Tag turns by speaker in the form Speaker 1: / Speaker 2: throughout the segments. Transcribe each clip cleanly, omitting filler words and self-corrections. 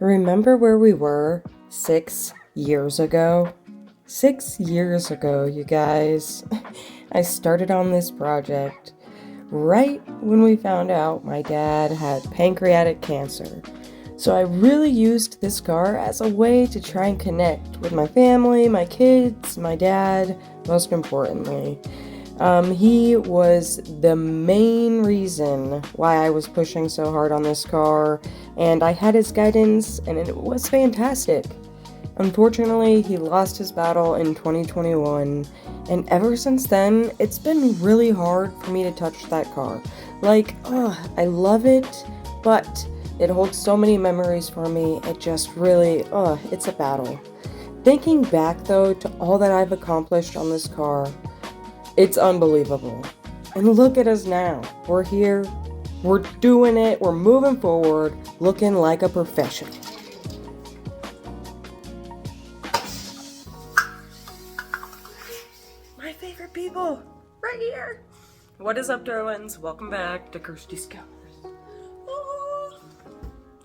Speaker 1: Remember where we were 6 years ago? 6 years ago, you guys. I started on this project right when we found out my dad had pancreatic cancer. So I really used this car as a way to try and connect with my family, my kids, my dad, most importantly. He was the main reason why I was pushing so hard on this car, and I had his guidance, and it was fantastic. Unfortunately, he lost his battle in 2021, and ever since then, it's been really hard for me to touch that car. I love it, but it holds so many memories for me, it just really, it's a battle. Thinking back, though, to all that I've accomplished on this car, it's unbelievable. And look at us now. We're here, we're doing it, we're moving forward, looking like a professional. My favorite people, right here. What is up, darlings? Welcome back to Kirsties'Karz. Oh,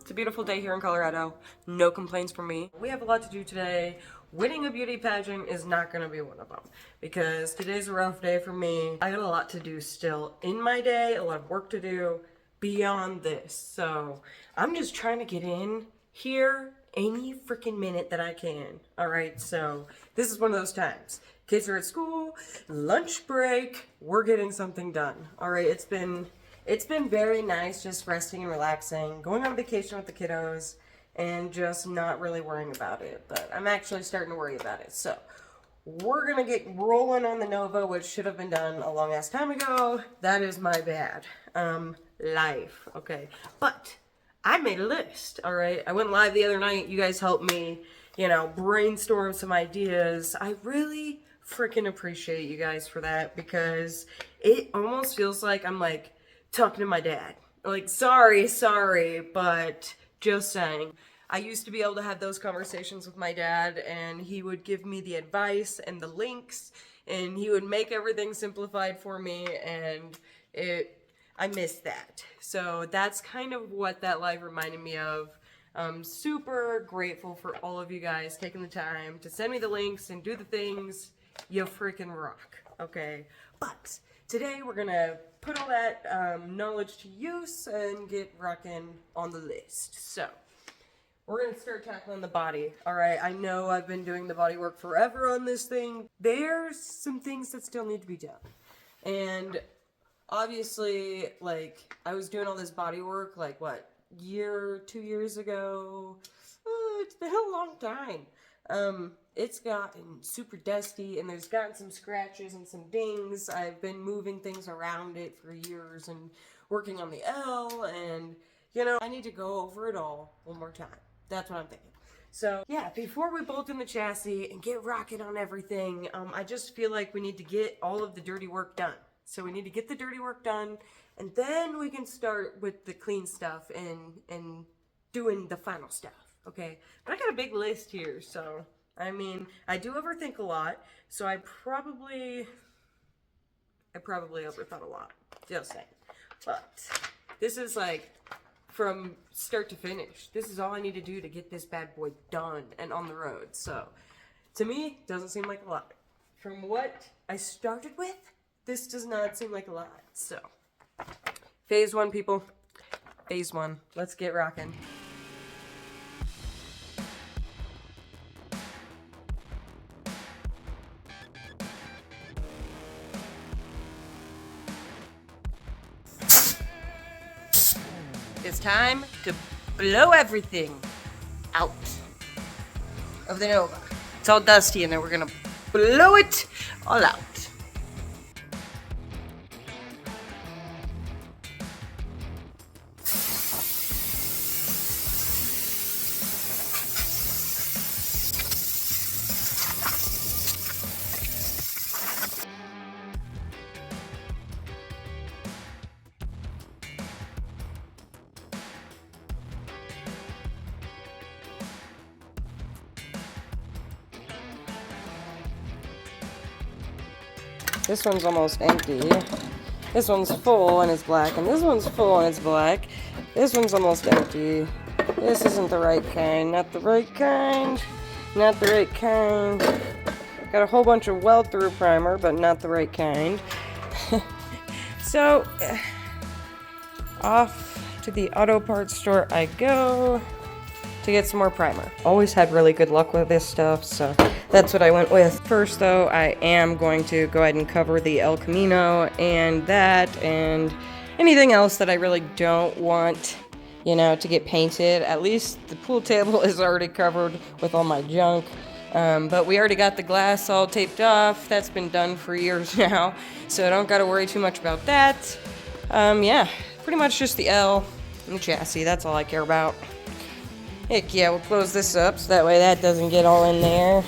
Speaker 1: it's a beautiful day here in Colorado. No complaints from me. We have a lot to do today. Winning a beauty pageant is not going to be one of them because today's a rough day for me. I got a lot to do still in my day, a lot of work to do beyond this. So I'm just trying to get in here any freaking minute that I can. All right, so this is one of those times. Kids are at school, lunch break, we're getting something done. All right, it's been very nice just resting and relaxing, going on vacation with the kiddos, and just not really worrying about it. But I'm actually starting to worry about it. So we're gonna get rolling on the Nova, which should have been done a long ass time ago. That is my bad. Life, okay. But I made a list, all right? I went live the other night. You guys helped me, brainstorm some ideas. I really freaking appreciate you guys for that because it almost feels like I'm like talking to my dad. Like, sorry, but just saying. I used to be able to have those conversations with my dad, and he would give me the advice and the links, and he would make everything simplified for me, and I missed that. So that's kind of what that live reminded me of. I'm super grateful for all of you guys taking the time to send me the links and do the things. You freaking rock, okay? But today we're gonna put all that knowledge to use and get rocking on the list. So we're gonna start tackling the body. All right, I know I've been doing the body work forever on this thing. There's some things that still need to be done. And obviously, I was doing all this body work, 2 years ago? It's been a long time. It's gotten super dusty, and there's gotten some scratches and some dings. I've been moving things around it for years and working on the L, and, I need to go over it all one more time. That's what I'm thinking. So, yeah, before we bolt in the chassis and get rocking on everything, I just feel like we need to get all of the dirty work done. So we need to get the dirty work done, and then we can start with the clean stuff and doing the final stuff, okay? But I got a big list here, so, I do overthink a lot, so I probably overthought a lot, just saying. But this is from start to finish. This is all I need to do to get this bad boy done and on the road. So, to me, doesn't seem like a lot. From what I started with, this does not seem like a lot. So, phase 1, people. Phase 1. Let's get rocking. It's time to blow everything out of the Nova. It's all dusty in there. We're gonna blow it all out. This one's almost empty. This one's full and it's black, and this one's full and it's black. This one's almost empty. This isn't the right kind. Not the right kind. Not the right kind. Got a whole bunch of weld-through primer, but not the right kind. So, off to the auto parts store I go to get some more primer. Always had really good luck with this stuff, so that's what I went with. First though, I am going to go ahead and cover the El Camino and that and anything else that I really don't want, you know, to get painted. At least the pool table is already covered with all my junk. But we already got the glass all taped off. That's been done for years now, so I don't gotta worry too much about that. Yeah, pretty much just the L and the chassis. That's all I care about. Heck yeah, we'll close this up so that way that doesn't get all in there.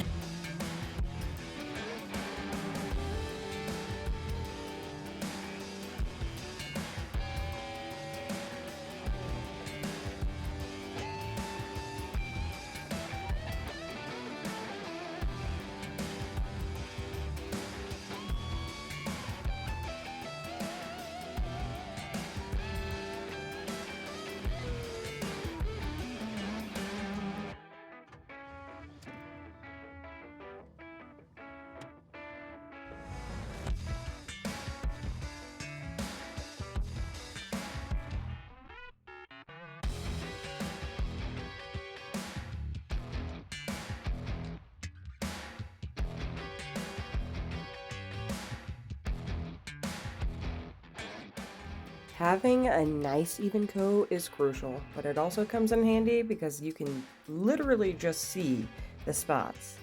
Speaker 1: Having a nice even coat is crucial, but it also comes in handy because you can literally just see the spots.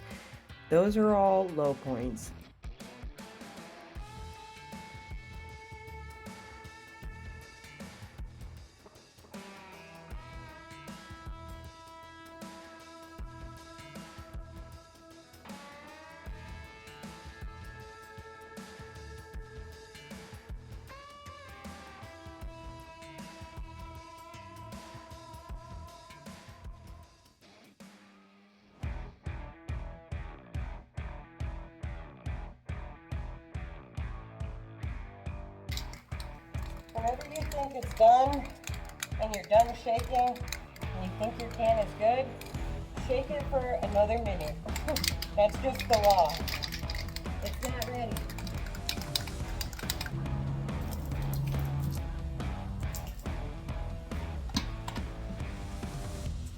Speaker 1: Those are all low points. Whenever you think it's done and you're done shaking and you think your can is good, shake it for another minute. That's just the law. It's not ready.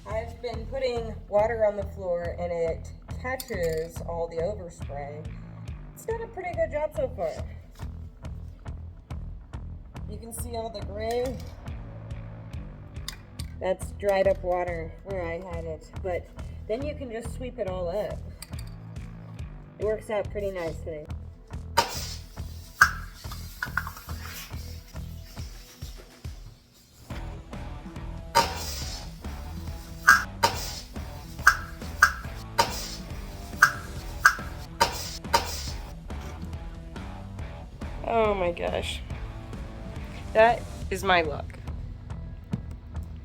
Speaker 1: I've been putting water on the floor and it catches all the overspray. It's done a pretty good job so far. You can see all the gray. That's dried up water where I had it, but then you can just sweep it all up. It works out pretty nicely. Oh my gosh. That is my luck.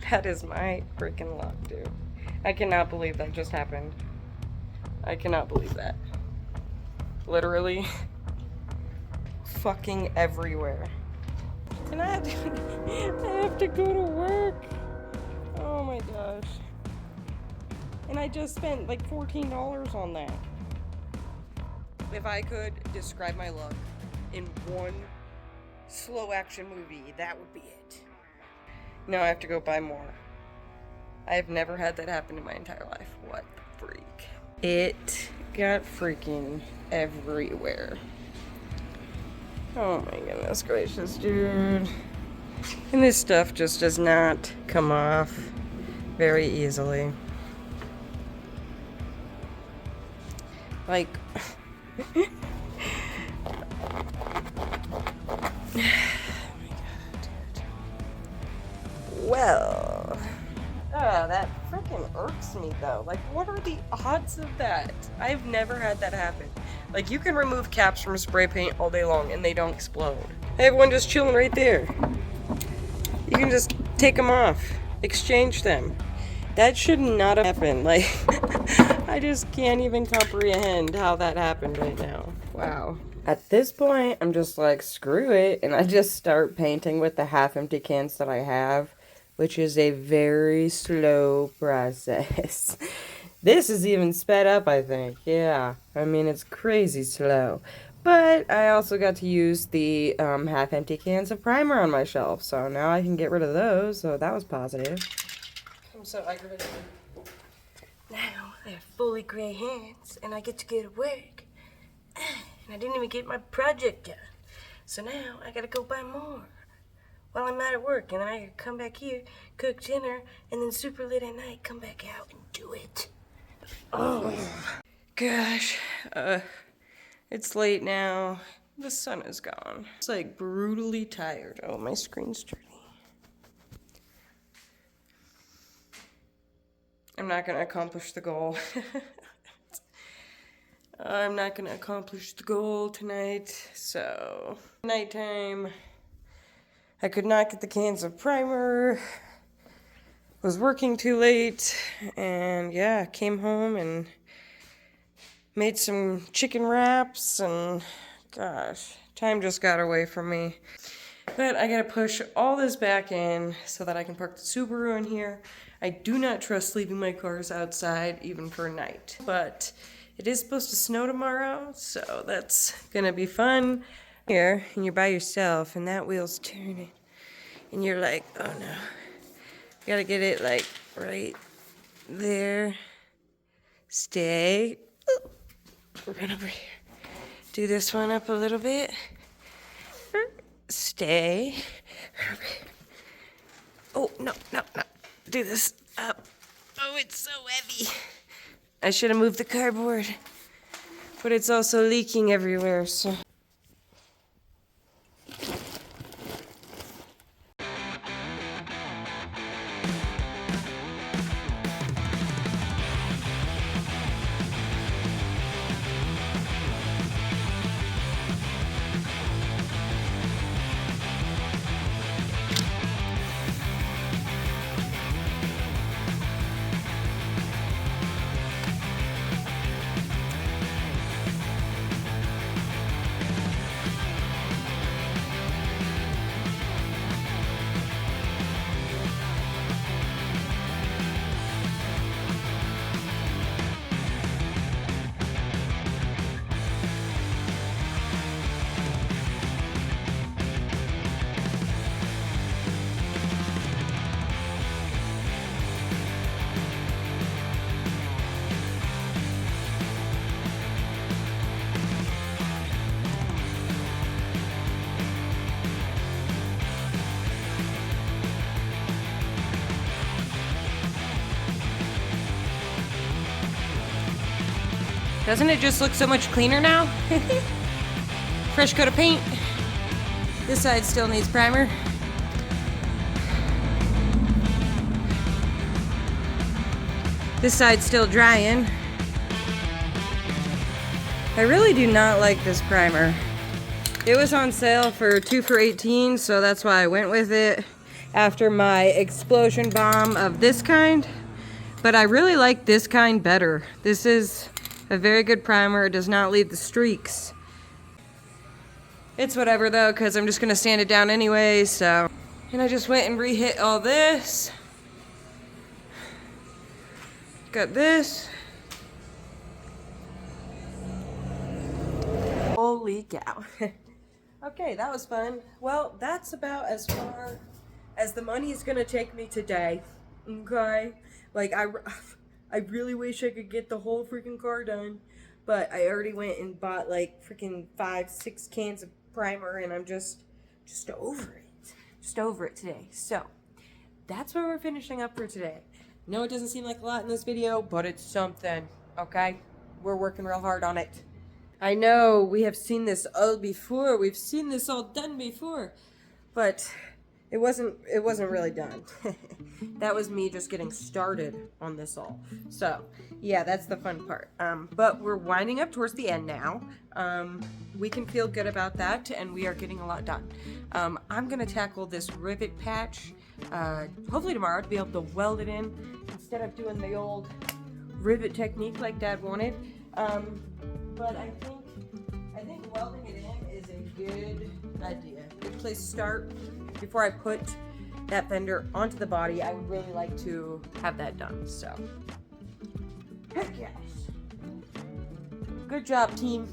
Speaker 1: That is my freaking luck, dude. I cannot believe that just happened. I cannot believe that. Literally fucking everywhere. And I have to go to work. Oh my gosh. And I just spent like $14 on that. If I could describe my luck in one slow action movie, that would be it. Now I have to go buy more. I have never had that happen in my entire life. What the freak? It got freaking everywhere. Oh my goodness gracious, dude. And this stuff just does not come off very easily. Like well, that freaking irks me though. Like, what are the odds of that? I've never had that happen. Like, you can remove caps from spray paint all day long and they don't explode. I have one just chilling right there. You can just take them off, exchange them. That should not have happened. Like, I just can't even comprehend how that happened right now. Wow. At this point, I'm just like, screw it, and I just start painting with the half-empty cans that I have. which is a very slow process. This is even sped up, I think. Yeah, I mean, it's crazy slow. But I also got to use the half-empty cans of primer on my shelf, so now I can get rid of those, so that was positive. I'm so aggravated. Now I have fully gray hands, and I get to go to work. And I didn't even get my project done. So now I gotta go buy more while I'm out of work, and then I gotta come back here, cook dinner, and then super late at night come back out and do it. Oh gosh, it's late now. The sun is gone. It's like brutally tired. Oh, my screen's dirty. I'm not gonna accomplish the goal. I'm not gonna accomplish the goal tonight, so nighttime. I could not get the cans of primer. Was working too late, and yeah, came home and made some chicken wraps, and gosh, time just got away from me. But I gotta push all this back in so that I can park the Subaru in here. I do not trust leaving my cars outside even for a night, but it is supposed to snow tomorrow, so that's gonna be fun. Here, and you're by yourself, and that wheel's turning, and you're like, oh no. You gotta get it like right there. Stay. Ooh. Run over here. Do this one up a little bit. Stay. Oh, no. Do this up. Oh, it's so heavy. I should have moved the cardboard. But it's also leaking everywhere, so. Doesn't it just look so much cleaner now? Fresh coat of paint. This side still needs primer. This side's still drying. I really do not like this primer. It was on sale for 2 for $18, so that's why I went with it after my explosion bomb of this kind. But I really like this kind better. This is a very good primer. It does not leave the streaks. It's whatever though, because I'm just gonna sand it down anyway, so. And I just went and re-hit all this. Got this. Holy cow. Okay, that was fun. Well, that's about as far as the money is gonna take me today. Okay? Like, I really wish I could get the whole freaking car done, but I already went and bought like freaking 5-6 cans of primer, and I'm just over it. Just over it today. So, that's where we're finishing up for today. No, it doesn't seem like a lot in this video, but it's something, okay? We're working real hard on it. I know we have seen this all before. We've seen this all done before, but it wasn't really done. That was me just getting started on this all. So, yeah, that's the fun part. But we're winding up towards the end now. We can feel good about that, and we are getting a lot done. I'm gonna tackle this rivet patch, hopefully tomorrow, to be able to weld it in instead of doing the old rivet technique like Dad wanted. But I think welding it in is a good idea. Good place to start before I put that fender onto the body. I would really like to have that done, so. Heck yes. Good job, team.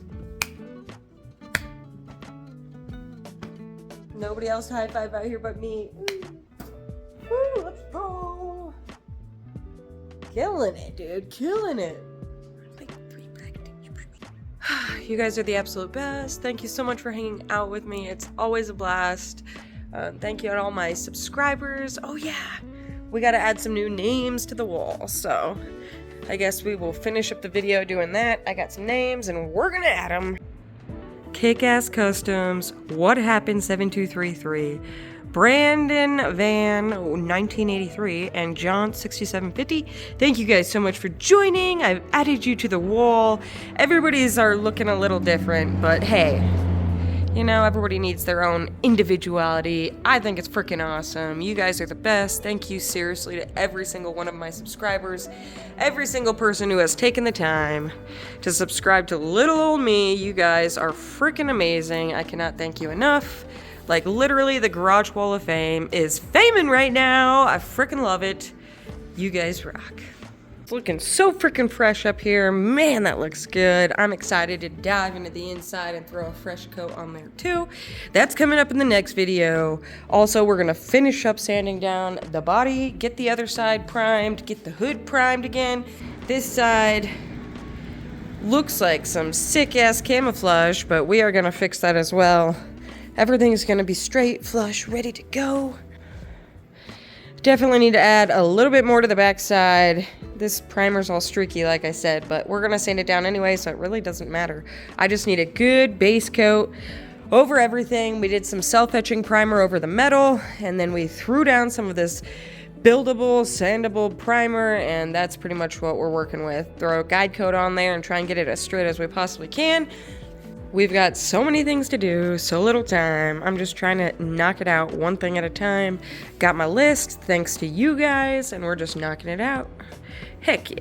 Speaker 1: Nobody else high five out here but me. Woo, let's go. Killing it, dude. Killing it. You guys are the absolute best. Thank you so much for hanging out with me. It's always a blast. Thank you to all my subscribers. Oh yeah, we got to add some new names to the wall. So I guess we will finish up the video doing that. I got some names and we're going to add them. Kick-Ass Customs, What Happened 7233, Brandon Van 1983, and John 6750. Thank you guys so much for joining. I've added you to the wall. Everybody's are looking a little different, but hey, you know, everybody needs their own individuality. I think it's freaking awesome. You guys are the best. Thank you seriously to every single one of my subscribers, every single person who has taken the time to subscribe to little old me. You guys are freaking amazing. I cannot thank you enough. Like, literally, the Garage Wall of Fame is faming right now. I freaking love it. You guys rock. It's looking so freaking fresh up here. Man, that looks good. I'm excited to dive into the inside and throw a fresh coat on there too. That's coming up in the next video. Also, we're gonna finish up sanding down the body, get the other side primed, get the hood primed again. This side looks like some sick-ass camouflage, but we are gonna fix that as well. Everything's gonna be straight, flush, ready to go. Definitely need to add a little bit more to the back side. This primer's all streaky, like I said, but we're gonna sand it down anyway, so it really doesn't matter. I just need a good base coat over everything. We did some self-etching primer over the metal, and then we threw down some of this buildable, sandable primer, and that's pretty much what we're working with. Throw a guide coat on there and try and get it as straight as we possibly can. We've got so many things to do, so little time. I'm just trying to knock it out one thing at a time. Got my list, thanks to you guys, and we're just knocking it out. Heck yeah.